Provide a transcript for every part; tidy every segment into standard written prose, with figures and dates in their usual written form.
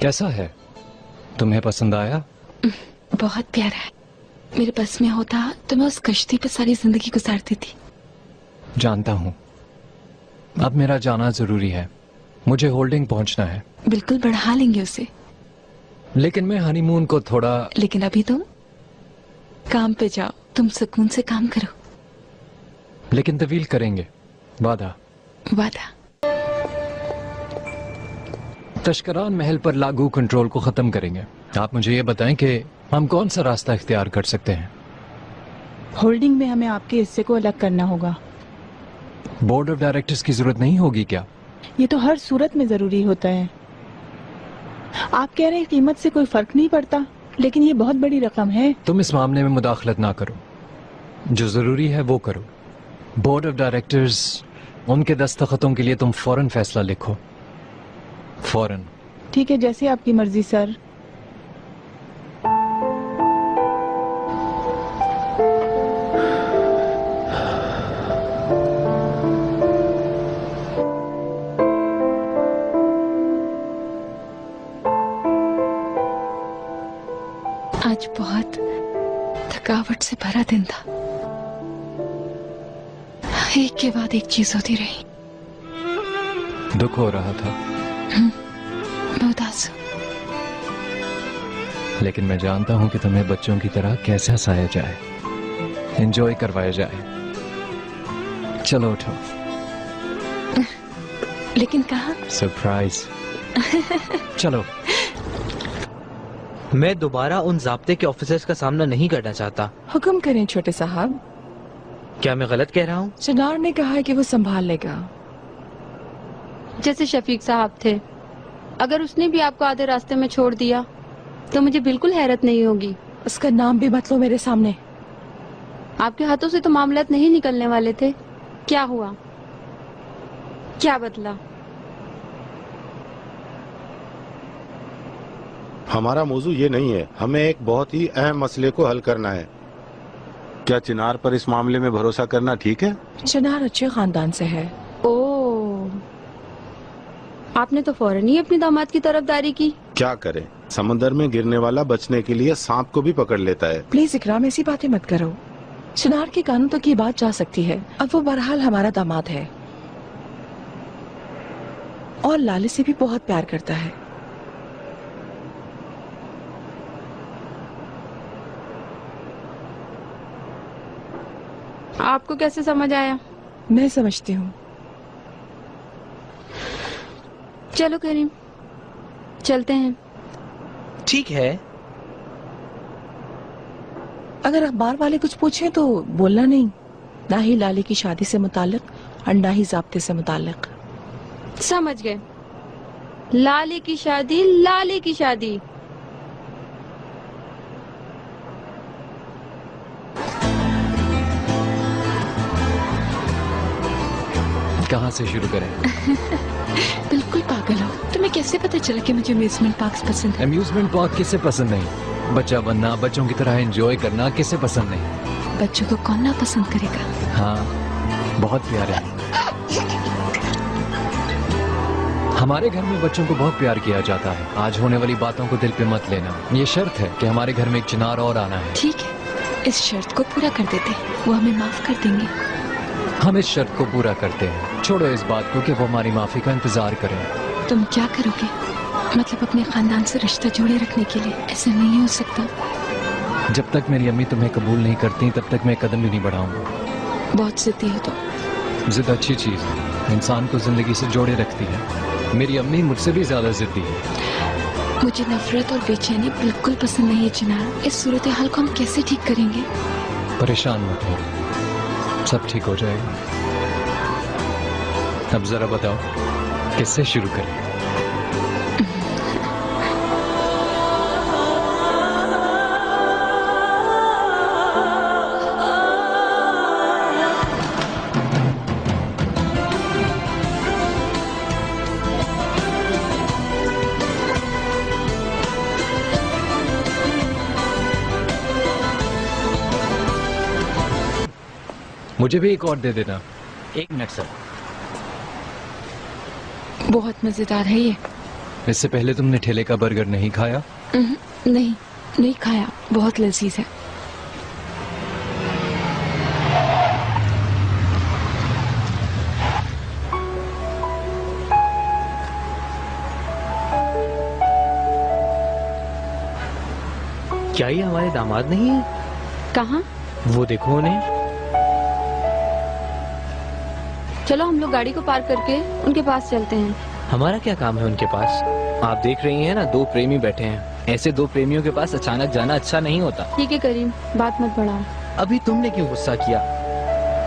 कैसा है? तुम्हें पसंद आया? बहुत प्यारा है। मेरे बस में होता तो मैं उस कश्ती पर सारी जिंदगी गुजारती थी। जानता हूँ। अब मेरा जाना जरूरी है। मुझे होल्डिंग पहुंचना है। बिल्कुल बढ़ा लेंगे उसे। लेकिन मैं हनीमून को थोड़ा। लेकिन अभी तुम काम पे जाओ, तुम सुकून से काम करो। लेकिन तवील करेंगे, वादा। वादा। तश्करान महल पर लागू कंट्रोल को खत्म करेंगे। आप मुझे ये बताएं कि हम कौन सा रास्ता इख्तियार कर सकते हैं? होल्डिंग में हमें आपके हिस्से को अलग करना होगा। बोर्ड ऑफ डायरेक्टर्स की जरूरत नहीं होगी क्या? ये तो हर सूरत में जरूरी होता है। आप कह रहे हैं कीमत से कोई फर्क नहीं पड़ता, लेकिन ये बहुत बड़ी रकम है। तुम इस मामले में मुदाखलत ना करो। जो जरूरी है वो करो। बोर्ड ऑफ डायरेक्टर्स, उनके दस्तखतों के लिए तुम फौरन फैसला लिखो। फौरन। ठीक है, जैसे आपकी मर्जी सर। आज बहुत थकावट से भरा दिन था। एक के बाद एक चीज होती रही। दुख हो रहा था। मैं उदास हूं। लेकिन मैं जानता हूं कि तुम्हें बच्चों की तरह कैसे हंसाया जाए, एंजॉय करवाया जाए। चलो उठो। लेकिन कहाँ? सरप्राइज। चलो। मैं दोबारा उन ज़ाब्ते के ऑफिसर्स का सामना नहीं करना चाहता। हुक्म करें छोटे साहब। क्या मैं गलत कह रहा हूँ? चिनार ने कहा है कि वो संभाल लेगा। जैसे शफीक साहब थे, अगर उसने भी आपको आधे रास्ते में छोड़ दिया तो मुझे बिल्कुल हैरत नहीं होगी। उसका नाम भी मत लो मेरे सामने। आपके हाथों से तो मामलात नहीं निकलने वाले थे। क्या हुआ? क्या बदला? हमारा मौजू ये नहीं है। हमें एक बहुत ही अहम मसले को हल करना है। क्या चिनार पर इस मामले में भरोसा करना ठीक है? चिनार अच्छे खानदान से है। ओह, आपने तो फौरन ही अपनी दामाद की तरफदारी की। क्या करें, समंदर में गिरने वाला बचने के लिए सांप को भी पकड़ लेता है। प्लीज इकराम, ऐसी बातें मत करो। चिनार के कानों तक ये बात जा सकती है। अब वो बहरहाल हमारा दामाद है और लाले से भी बहुत प्यार करता है। आपको कैसे समझ आया? मैं समझती हूँ। चलो करीम, चलते हैं। ठीक है। अगर अखबार वाले कुछ पूछे तो बोलना नहीं। ना ही लाले की शादी से मुताल्लिक और ना ही ज़ाब्ते से मुताल्लिक। समझ गए। लाले की शादी, लाले की शादी। कहाँ से शुरू करें? बिल्कुल पागल हो। तुम्हें कैसे पता चला कि मुझे अम्यूजमेंट पार्क पसंद है? अम्यूजमेंट पार्क किसे पसंद नहीं? बच्चा बनना, बच्चों की तरह एंजॉय करना किसे पसंद नहीं? बच्चों को कौन ना पसंद करेगा? हाँ, बहुत प्यारे हैं। हमारे घर में बच्चों को बहुत प्यार किया जाता है। आज होने वाली बातों को दिल पे मत लेना। ये शर्त है कि हमारे घर में एक चिनार और आना है। ठीक है, इस शर्त को पूरा कर देते हैं। वो हमें माफ कर देंगे। हम इस शर्त को पूरा करते हैं। छोड़ो इस बात को कि वो हमारी माफी का इंतजार करें। तुम क्या करोगे? मतलब अपने खानदान से रिश्ता जोड़े रखने के लिए? ऐसा नहीं हो सकता। जब तक मेरी अम्मी तुम्हें कबूल नहीं करती तब तक मैं कदम भी नहीं बढ़ाऊंगा। बहुत जिद्दी हो तुम। जिद अच्छी चीज है, इंसान को जिंदगी से जोड़े रखती है। मेरी अम्मी मुझसे भी ज्यादा जिद्दी है। मुझे नफरत और बेचैनी बिल्कुल पसंद नहीं है चिनार। इस सूरत हाल को हम कैसे ठीक करेंगे? परेशान मत हो, सब ठीक हो जाएगा। अब जरा बताओ किससे शुरू करें? मुझे भी एक और दे देना। 1 मिनट सर। बहुत मजेदार है ये। इससे पहले तुमने ठेले का बर्गर नहीं खाया? नहीं, नहीं खाया, बहुत लजीज है। क्या ये हमारे दामाद नहीं है? कहाँ? वो देखो उन्हें। चलो हम लोग गाड़ी को पार्क करके उनके पास चलते हैं। हमारा क्या काम है उनके पास? आप देख रही हैं ना, दो प्रेमी बैठे हैं। ऐसे दो प्रेमियों के पास अचानक जाना अच्छा नहीं होता। ठीक है करीम, बात मत बढ़ाओ। अभी तुमने क्यों गुस्सा किया?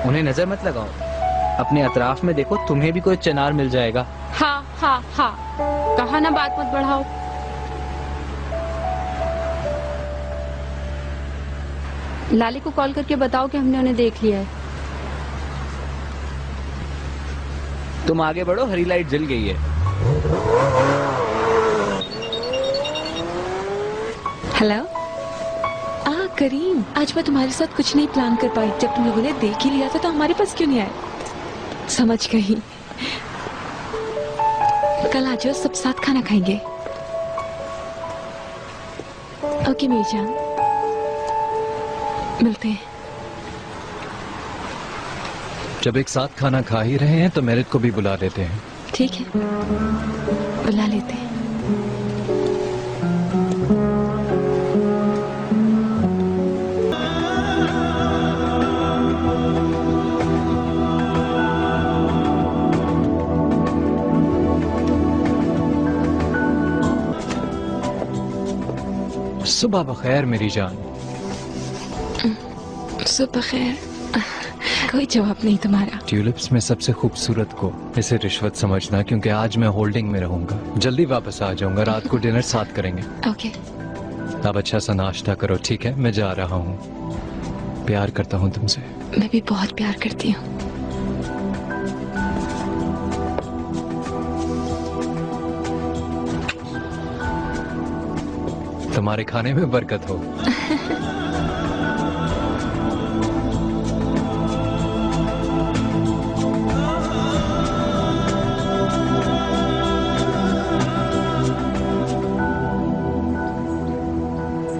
उन्हें नजर मत लगाओ, अपने अतराफ में देखो, तुम्हें भी कोई चिनार मिल जाएगा। हाँ हाँ हाँ, कहा ना बात मत बढ़ाओ। लाली को कॉल करके बताओ कि हमने उन्हें देख लिया है। तुम आगे बढ़ो, हरी लाइट जल गई है। हेलो। करीम, आज मैं तुम्हारे साथ कुछ नहीं प्लान कर पाई। जब तुम लोगों ने देख ही लिया था तो हमारे पास क्यों नहीं आए? समझ गई। कल आ जाओ, सब साथ खाना खाएंगे। ओके मेरी जान, मिलते हैं। जब एक साथ खाना खा ही रहे हैं तो मेरिट को भी बुला लेते हैं। ठीक है, बुला लेते हैं। सुबह बखैर मेरी जान। सुबह खैर। कोई जवाब नहीं तुम्हारा। ट्यूलिप्स में सबसे खूबसूरत को इसे रिश्वत समझना, क्योंकि आज मैं होल्डिंग में रहूंगा। जल्दी वापस आ जाऊंगा, रात को डिनर साथ करेंगे। ओके। अब अच्छा सा नाश्ता करो, ठीक है? मैं जा रहा हूँ। प्यार करता हूँ तुमसे। मैं भी बहुत प्यार करती हूँ। तुम्हारे खाने में बरकत हो।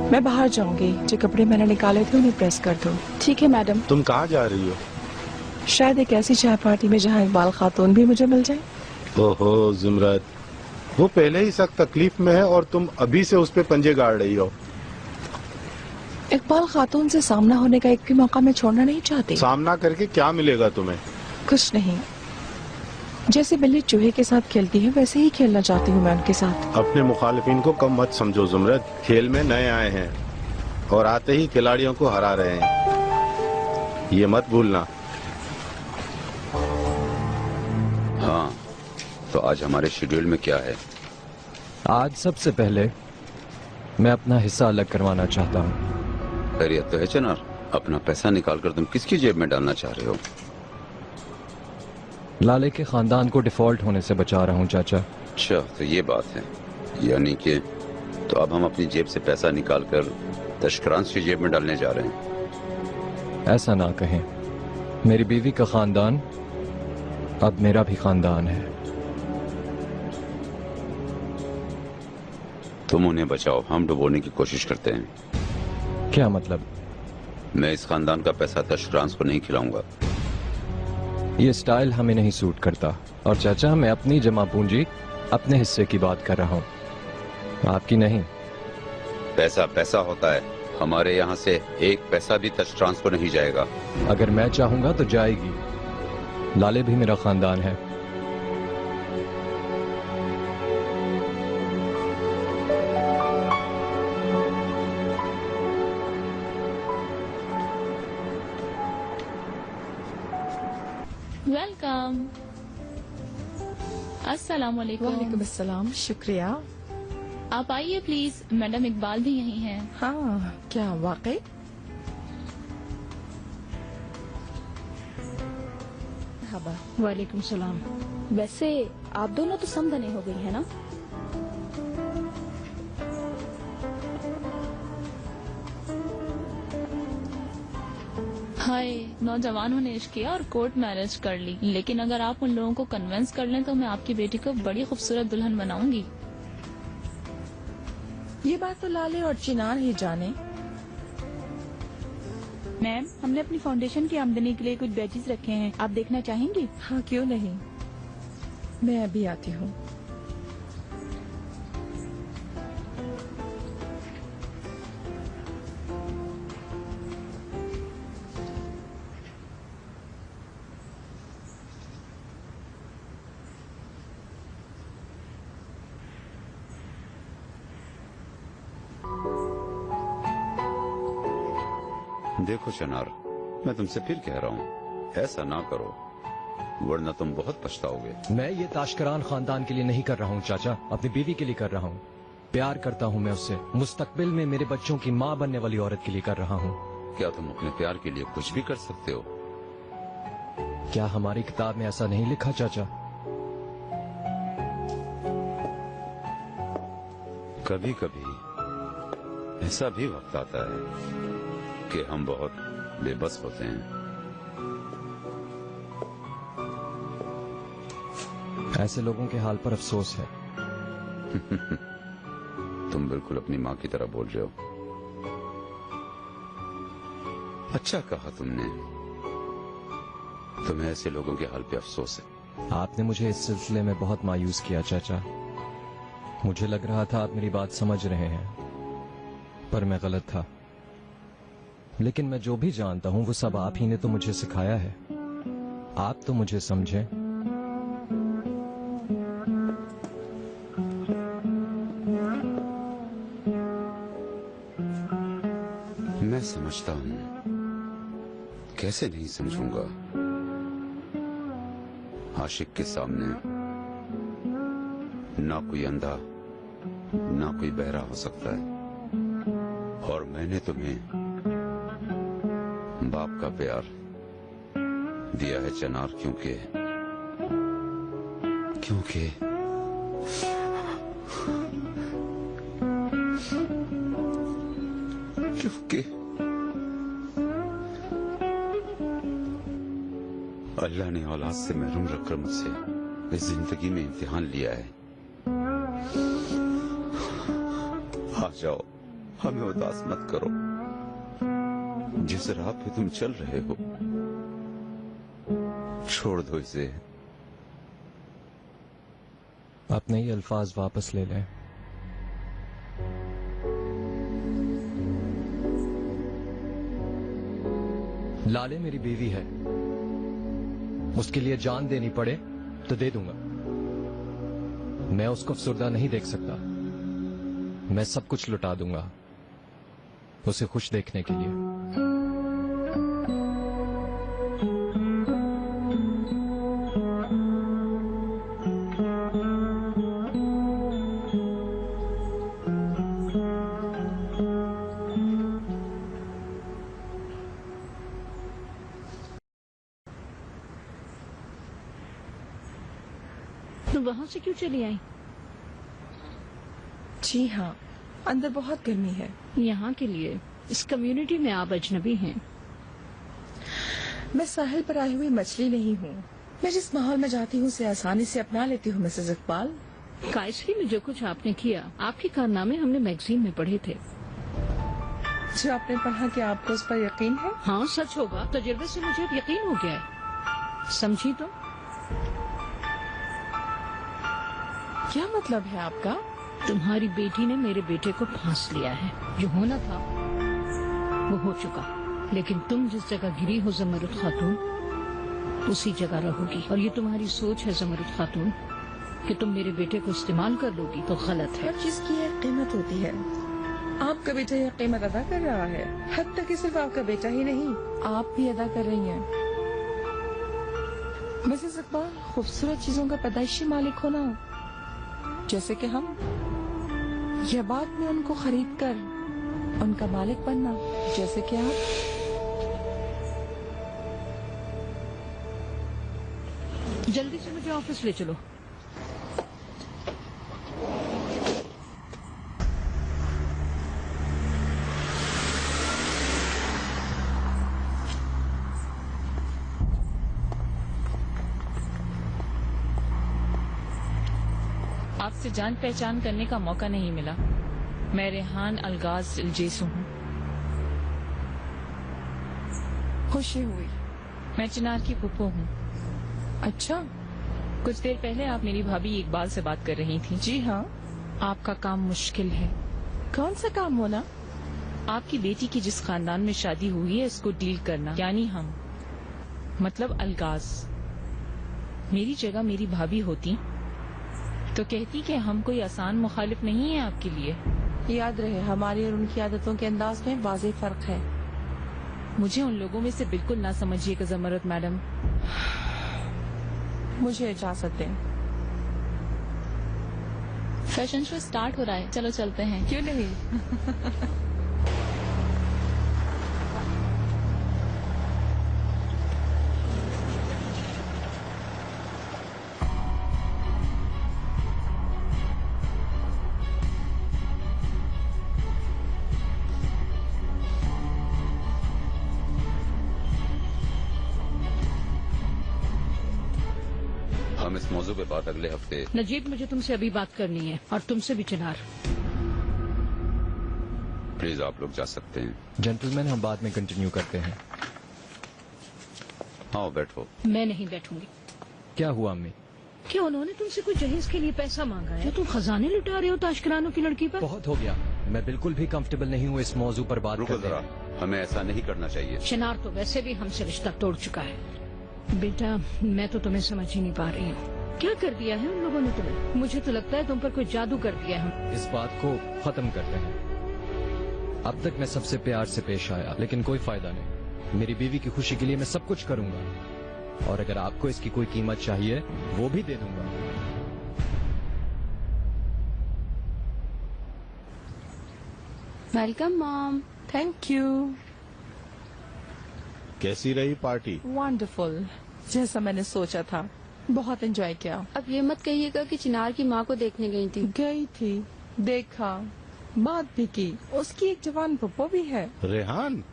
मैं बाहर जाऊंगी, जो कपड़े मैंने निकाले थे उन्हें प्रेस कर दो। ठीक है मैडम। तुम कहाँ जा रही हो? शायद एक ऐसी चाय पार्टी में जहाँ इकबाल खातून भी मुझे मिल जाए। ओहो जिमरत, वो पहले ही सख्त तकलीफ में है और तुम अभी से उस पे पंजे गाड़ रही हो। इकबाल खातून से सामना होने का एक भी मौका मैं छोड़ना नहीं चाहती। सामना करके क्या मिलेगा तुम्हें? कुछ नहीं, जैसे बिल्ली चूहे के साथ खेलती है वैसे ही खेलना चाहती हूँ मैं उनके साथ। अपने मुखालिफिन को कम मत समझो जुमरत। खेल में नए आए हैं और आते ही खिलाड़ियों को हरा रहे हैं, ये मत भूलना। हाँ, तो आज हमारे शेड्यूल में क्या है? आज सबसे पहले मैं अपना हिस्सा अलग करवाना चाहता हूँ। खैरियत तो है चिनार? अपना पैसा निकालकर तुम किसकी जेब में डालना चाह रहे हो? लाले के खानदान को डिफॉल्ट होने से बचा रहा हूँ चाचा। अच्छा, तो ये बात है। यानी कि तो अब हम अपनी जेब से पैसा निकालकर तशकरांस की जेब में डालने जा रहे हैं? ऐसा ना कहें, मेरी बीवी का खानदान अब मेरा भी खानदान है। तुम उन्हें बचाओ, हम डुबोने की कोशिश करते हैं। क्या मतलब? मैं इस खानदान का पैसा तशकरांस को नहीं खिलाऊंगा। ये स्टाइल हमें नहीं सूट करता। और चाचा, मैं अपनी जमा पूंजी अपने हिस्से की बात कर रहा हूँ, आपकी नहीं। पैसा पैसा होता है, हमारे यहाँ से एक पैसा भी तशकरांस को नहीं जाएगा। अगर मैं चाहूंगा तो जाएगी। लाले भी मेरा खानदान है। वेलकम। अस्सलाम वालेकुम। वालेकुम अस्सलाम। शुक्रिया। आप आइए प्लीज, मैडम इकबाल भी यहीं हैं। हाँ, क्या वाकई? वालेकुम सलाम। वैसे आप दोनों तो समझने हो गई है ना? हाय, नौजवानों ने इश्क किया और कोर्ट मैरिज कर ली, लेकिन अगर आप उन लोगों को कन्विंस कर लें तो मैं आपकी बेटी को बड़ी खूबसूरत दुल्हन बनाऊंगी। ये बात तो लाले और चिनार ही जाने। मैम, हमने अपनी फाउंडेशन की आमदनी के लिए कुछ बैचेस रखे हैं, आप देखना चाहेंगी? हाँ, क्यों नहीं, मैं अभी आती हूँ। देखो शनार, मैं तुमसे फिर कह रहा हूँ, ऐसा ना करो वरना तुम बहुत पछताओगे। मैं ये ताशकरान खानदान के लिए नहीं कर रहा हूँ चाचा, अपनी बीवी के लिए कर रहा हूँ। प्यार करता हूँ मैं उससे, मुस्तकबिल में मेरे बच्चों की माँ बनने वाली औरत के लिए कर रहा हूँ। क्या तुम अपने प्यार के लिए कुछ भी कर सकते हो? क्या हमारी किताब में ऐसा नहीं लिखा चाचा? कभी कभी ऐसा भी वक्त आता है कि हम बहुत बेबस होते हैं। ऐसे लोगों के हाल पर अफसोस है। तुम बिल्कुल अपनी माँ की तरह बोल रहे हो। अच्छा कहा तुमने, तुम्हें ऐसे लोगों के हाल पे अफसोस है। आपने मुझे इस सिलसिले में बहुत मायूस किया चाचा। मुझे लग रहा था आप मेरी बात समझ रहे हैं, पर मैं गलत था। लेकिन मैं जो भी जानता हूँ वो सब आप ही ने तो मुझे सिखाया है। आप तो मुझे समझें। मैं समझता हूँ, कैसे नहीं समझूंगा। आशिक के सामने ना कोई अंधा ना कोई बहरा हो सकता है। और मैंने तुम्हें बाप का प्यार दिया है चनार, क्योंकि अल्लाह ने औलाद से महरूम रखकर मुझसे इस जिंदगी में इम्तिहान लिया है। आ जाओ, हमें उदास मत करो। जिस राह पे तुम चल रहे हो छोड़ दो इसे। अपने ये अल्फाज वापस ले लें। लाले मेरी बीवी है, उसके लिए जान देनी पड़े तो दे दूंगा। मैं उसको अफसुर्दा नहीं देख सकता। मैं सब कुछ लुटा दूंगा उसे खुश देखने के लिए। तो वहाँ से क्यों चली आई? जी हाँ, अंदर बहुत गर्मी है। यहाँ के लिए इस कम्युनिटी में आप अजनबी हैं। मैं साहिल पर आई हुई मछली नहीं हूँ। मैं जिस माहौल में जाती हूँ उसे आसानी से अपना लेती हूँ मिसेज इकबाल। कायसरी में जो कुछ आपने किया, आपके कारनामे हमने मैगजीन में पढ़े थे। जो आपने पढ़ा, कि आपको उस पर यकीन है? हाँ, सच होगा। तजुर्बे से मुझे अब यकीन हो गया है। समझी तो? क्या मतलब है आपका? तुम्हारी बेटी ने मेरे बेटे को फांस लिया है। जो होना था वो हो चुका, लेकिन तुम जिस जगह गिरी हो जमरुद खातून, उसी जगह रहोगी। और ये तुम्हारी सोच है जमरुद खातून कि तुम मेरे बेटे को इस्तेमाल कर लोगी, तो गलत है। हर चीज की एक कीमत होती है। आपका बेटा यह कीमत अदा कर रहा है। हद तक कि सिर्फ आपका बेटा ही नहीं, आप भी अदा कर रही हैं। मिसेस इकबाल, खूबसूरत चीजों का पैदाइशी मालिक होना, जैसे कि हम, या बाद में उनको खरीद कर उनका मालिक बनना, जैसे कि आप। जल्दी से मुझे ऑफिस ले चलो। आपसे जान पहचान करने का मौका नहीं मिला। मैं रेहान अलगाज इल्जेसू हूँ। खुशी हुई। मैं चिनार की फूफो हूँ। अच्छा, कुछ देर पहले आप मेरी भाभी इकबाल से बात कर रही थी। जी हाँ। आपका काम मुश्किल है। कौन सा काम होना? आपकी बेटी की जिस खानदान में शादी हुई है उसको डील करना, यानी हम, मतलब अलगाज। मेरी जगह मेरी भाभी होती तो कहती कि हम कोई आसान मुखालिफ नहीं है आपके लिए। याद रहे, हमारी और उनकी आदतों के अंदाज में वाज़ेह फर्क है। मुझे उन लोगों में से बिल्कुल ना समझिएगा ज़मरुद मैडम। मुझे इजाजत दें। फैशन शो स्टार्ट हो रहा है, चलो चलते हैं। क्यों नहीं? हम इस मौजू पे बात अगले हफ्ते। नजीब, मुझे तुमसे अभी बात करनी है, और तुमसे भी चिनार। प्लीज आप लोग जा सकते हैं। जेंटलमैन, हम बाद में कंटिन्यू करते हैं। हाँ बैठो। मैं नहीं बैठूंगी। क्या हुआ अम्मी? क्या उन्होंने तुमसे कोई जहेज के लिए पैसा मांगा है? क्या तुम खजाने लुटा रहे हो ताशकरानों की लड़की पर? बहुत हो गया, मैं बिल्कुल भी कंफर्टेबल नहीं हूँ इस मौजू पर बात रुको करने जरा, में। हमें ऐसा नहीं करना चाहिए। चिनार तो वैसे भी हमसे रिश्ता तोड़ चुका है। बेटा, मैं तो तुम्हें समझ ही नहीं पा रही हूँ। क्या कर दिया है उन लोगों ने तुम्हें? मुझे तो लगता है तुम पर कोई जादू कर दिया है। इस बात को खत्म करते हैं। अब तक मैं सबसे प्यार से पेश आया, लेकिन कोई फायदा नहीं। मेरी बीवी की खुशी के लिए मैं सब कुछ करूंगा, और अगर आपको इसकी कोई कीमत चाहिए वो भी दे दूंगा। Welcome mom. Thank you. कैसी रही पार्टी? वंडरफुल, जैसा मैंने सोचा था। बहुत एंजॉय किया। अब ये मत कहिएगा कि चिनार की माँ को देखने गई थी। गई थी, देखा, बात भी की। उसकी एक जवान पप्पो भी है। रेहान?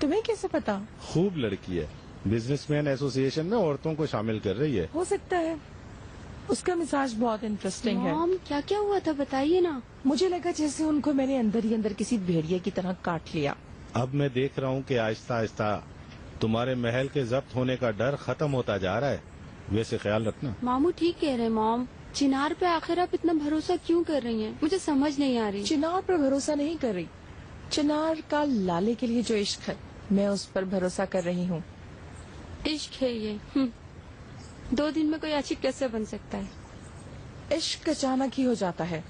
तुम्हें कैसे पता? खूब लड़की है, बिजनेसमैन एसोसिएशन में औरतों को शामिल कर रही है। हो सकता है। उसका मिजाज बहुत इंटरेस्टिंग है। मॉम, क्या क्या हुआ था बताइए ना। मुझे लगा जैसे उनको मैंने अंदर ही अंदर किसी भेड़िए की तरह काट लिया। अब मैं देख रहा हूँ कि आहिस्ता आहिस्ता तुम्हारे महल के जब्त होने का डर खत्म होता जा रहा है। वैसे ख्याल रखना। मामू ठीक कह रहे हैं मॉम। चिनार पे आखिर आप इतना भरोसा क्यों कर रही हैं? मुझे समझ नहीं आ रही। चिनार पर भरोसा नहीं कर रही। चिनार का लाले के लिए जो इश्क है, मैं उस पर भरोसा कर रही हूँ। इश्क है ये। 2 दिन में कोई आशिक कैसे बन सकता है? इश्क अचानक ही हो जाता है।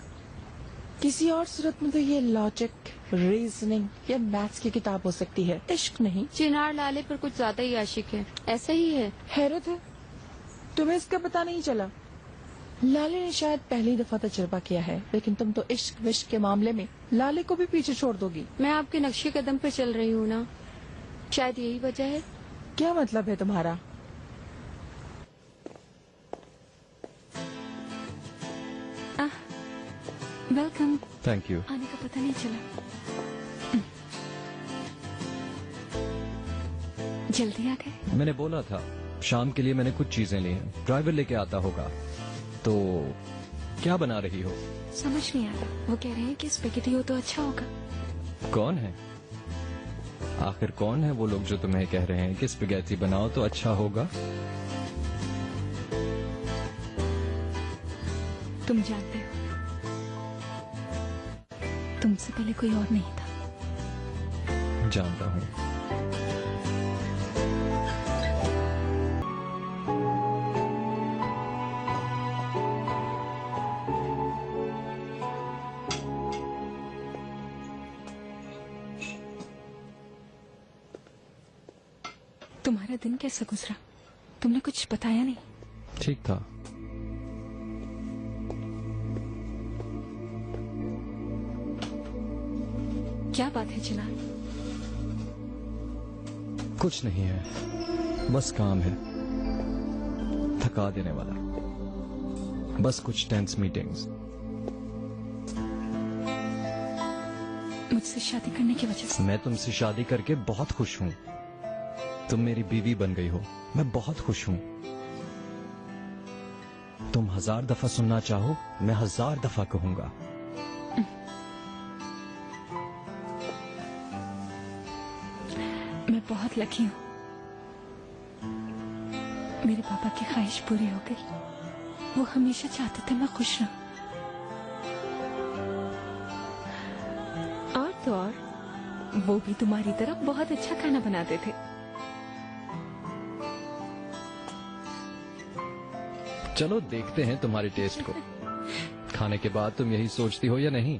किसी और सूरत में तो ये लॉजिक, रीजनिंग या मैथ्स की किताब हो सकती है, इश्क नहीं। चिनार लाले पर कुछ ज्यादा ही आशिक है। ऐसा ही है। हैरत है, तुम्हें इसका पता नहीं चला। लाले ने शायद पहली दफा तजुर्बा किया है, लेकिन तुम तो इश्क विश्क के मामले में लाले को भी पीछे छोड़ दोगी। मैं आपके नक्शे कदम पे चल रही हूँ ना, शायद यही वजह है। क्या मतलब है तुम्हारा? वेलकम। Thank you. आने का पता नहीं चला। जल्दी आ गए। मैंने बोला था शाम के लिए मैंने कुछ चीजें ली हैं, ड्राइवर लेके आता होगा। तो क्या बना रही हो? समझ नहीं आ रहा। वो कह रहे हैं कि स्पेगेटी हो तो अच्छा होगा। कौन है आखिर, कौन है वो लोग जो तुम्हें कह रहे हैं कि स्पेगेटी बनाओ तो अच्छा होगा? तुम जानते हो, तुमसे पहले कोई और नहीं था। जानता हूँ। तुम्हारा दिन कैसा गुजरा? तुमने कुछ बताया नहीं। ठीक था। क्या बात है चिनार? कुछ नहीं है, बस काम है, थका देने वाला। बस कुछ टेंस मीटिंग्स। मुझसे शादी करने की वजह से? मैं तुमसे शादी करके बहुत खुश हूँ। तुम मेरी बीवी बन गई हो, मैं बहुत खुश हूँ। तुम 1000 दफा सुनना चाहो, मैं 1000 दफा कहूंगा। बहुत लकी हूँ। मेरे पापा की ख्वाहिश पूरी हो गई। वो हमेशा चाहते थे मैं खुश रहूं। और तो और वो भी तुम्हारी तरह बहुत अच्छा खाना बनाते थे। चलो देखते हैं तुम्हारे टेस्ट को। खाने के बाद तुम यही सोचती हो या नहीं?